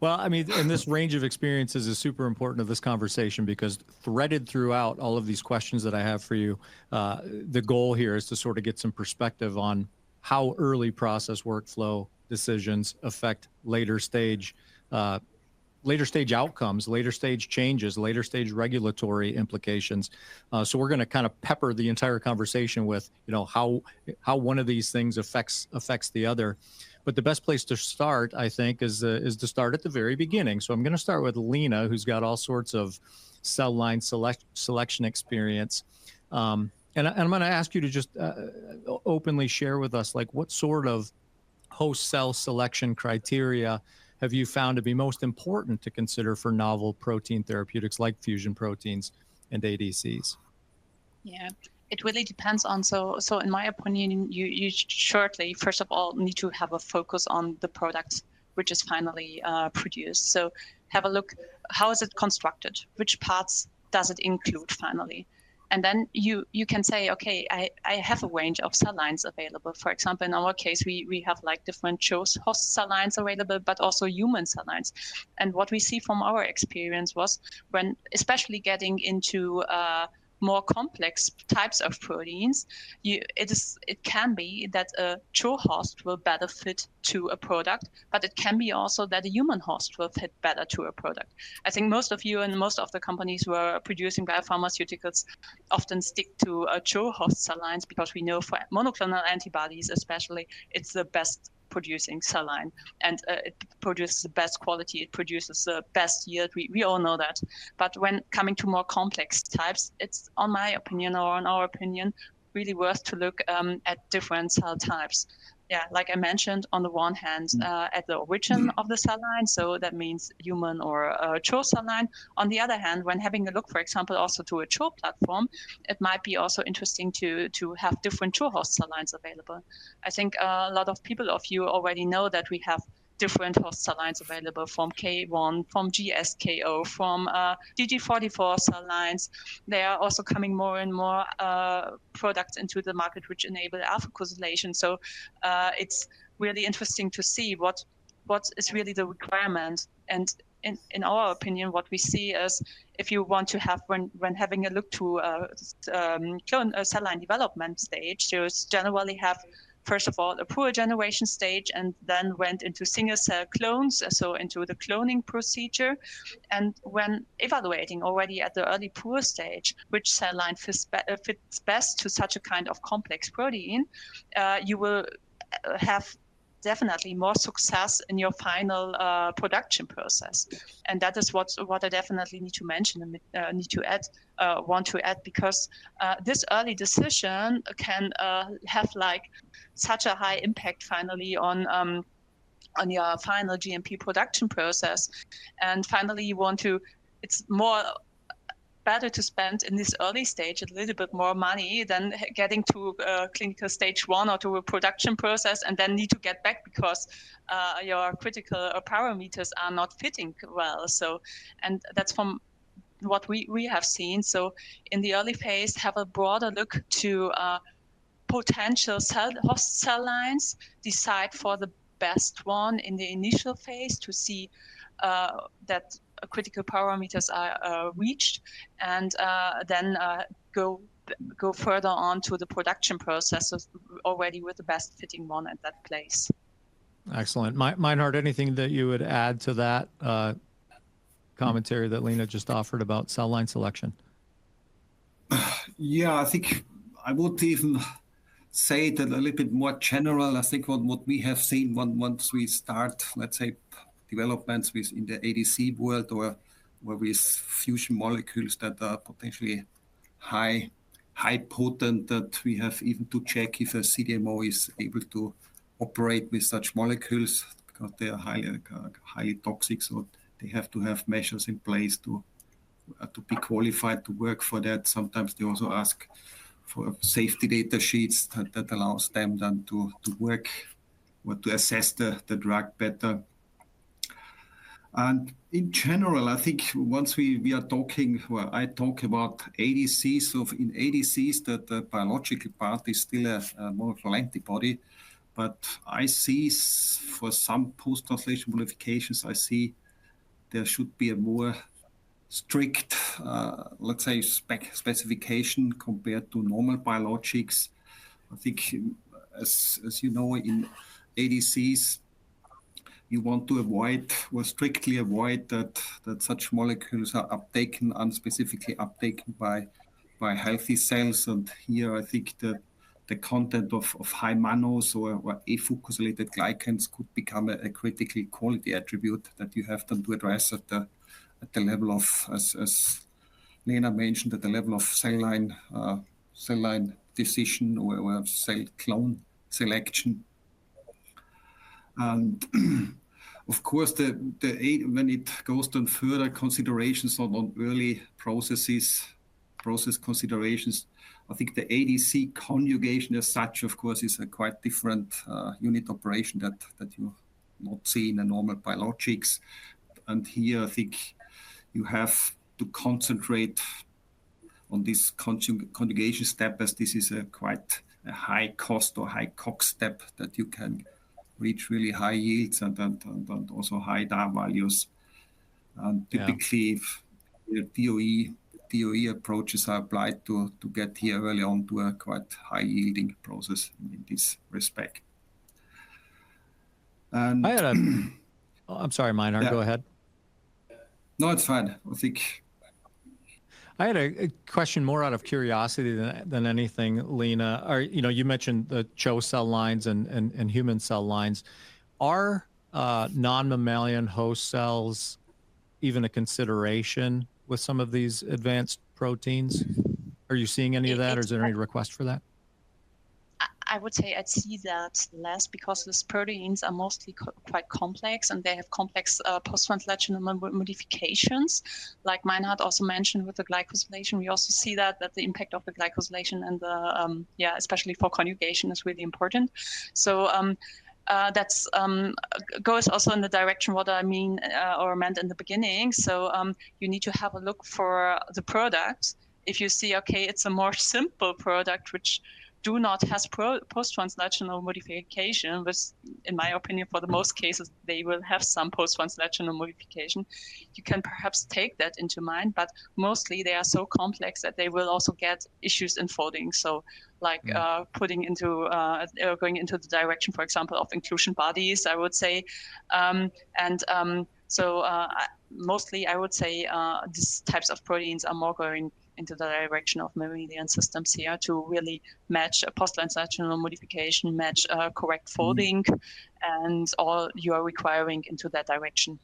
Well, I mean, and this range of experiences is super important to this conversation because threaded throughout all of these questions that I have for you, the goal here is to sort of get some perspective on how early process workflow decisions affect later stage outcomes, later stage changes, later stage regulatory implications. So we're going to kind of pepper the entire conversation with, how one of these things affects the other. But the best place to start, I think, is to start at the very beginning. So I'm going to start with Lena, who's got all sorts of cell line selection experience. And I'm going to ask you to just openly share with us, like, what sort of host cell selection criteria have you found to be most important to consider for novel protein therapeutics like fusion proteins and ADCs? Yeah, it really depends on, so in my opinion, you shortly, first of all, need to have a focus on the product which is finally produced. So have a look, how is it constructed? Which parts does it include finally? And then you can say, okay, I have a range of cell lines available. For example, in our case, we have like different host cell lines available, but also human cell lines. And what we see from our experience was when, especially getting into more complex types of proteins, it can be that a CHO host will better fit to a product, but it can be also that a human host will fit better to a product. I think most of you and most of the companies who are producing biopharmaceuticals often stick to CHO host cell lines because we know for monoclonal antibodies especially, it's the best producing cell line, and it produces the best quality, it produces the best yield. We all know that. But when coming to more complex types, it's, on my opinion, or on our opinion, really worth to look at different cell types. Yeah, like I mentioned, on the one hand, at the origin of the cell line, so that means human or CHO cell line. On the other hand, when having a look, for example, also to a CHO platform, it might be also interesting to have different CHO host cell lines available. I think a lot of people of you already know that we have different host cell lines available from K1, from GSKO, from DG44 cell lines. There are also coming more and more products into the market which enable alpha cosylation. So it's really interesting to see what is really the requirement. And in our opinion, what we see is if you want to have, when having a look to cell line development stage, you generally have, first of all, a poor generation stage, and then went into single cell clones, so into the cloning procedure. And when evaluating already at the early poor stage, which cell line fits best to such a kind of complex protein, you will have definitely more success in your final production process. And that is what I definitely need to mention and want to add, because this early decision can have like such a high impact finally on your final GMP production process. And finally, it's more better to spend in this early stage a little bit more money than getting to clinical stage 1 or to a production process and then need to get back because your critical parameters are not fitting well. So, and that's from what we have seen. So in the early phase, have a broader look to potential host cell lines, decide for the best one in the initial phase to see that critical parameters are reached, and then go further on to the production processes already with the best fitting one at that place. Excellent. Meinhard, anything that you would add to that commentary that Lena just offered about cell line selection? Yeah, I think I would even say that a little bit more general. I think what we have seen once we start, let's say, developments in the ADC world or with fusion molecules that are potentially high potent, that we have even to check if a CDMO is able to operate with such molecules because they are highly toxic. So they have to have measures in place to be qualified to work for that. Sometimes they also ask for safety data sheets that allows them then to work or to assess the drug better. And in general, I think once we are talking, well, I talk about ADCs. So in ADCs, the biological part is still a monoclonal antibody. But I see for some post-translation modifications, I see there should be a more strict, let's say, specification compared to normal biologics. I think, as you know, in ADCs, you want to avoid or strictly avoid that such molecules are uptaken, unspecifically uptaken by healthy cells. And here, I think the content of high mannose or afucosylated glycans could become a critical quality attribute that you have to address at the level of, as Lena mentioned, at the level of cell line decision or cell clone selection. And of course, when it goes to further considerations on early process considerations, I think the ADC conjugation as such, of course, is a quite different unit operation that you not see in a normal biologics. And here, I think you have to concentrate on this conjugation step, as this is quite a high cost or high COX step that you can reach really high yields and also high DAR values. And typically, DOE approaches are applied to get here early on to a quite high yielding process in this respect. And I'm sorry, Meinhard, go ahead. No, it's fine. I think I had a question more out of curiosity than anything, Lena. You mentioned the CHO cell lines and human cell lines. Are non-mammalian host cells even a consideration with some of these advanced proteins? Are you seeing any of that, or is there any request for that? I would say I'd see that less, because these proteins are mostly quite complex, and they have complex post-translational modifications. Like Meinhard also mentioned with the glycosylation, we also see that the impact of the glycosylation and the especially for conjugation is really important. So that's goes also in the direction what I mean or meant in the beginning. So you need to have a look for the product. If you see, okay, it's a more simple product which do not has post-translational modification, which in my opinion, for the most cases, they will have some post-translational modification. You can perhaps take that into mind, but mostly they are so complex that they will also get issues in folding. So like going into the direction, for example, of inclusion bodies, I would say. Mostly I would say these types of proteins are more going into the direction of mammalian systems here to really match a post-translational modification, match correct folding, and all you are requiring into that direction.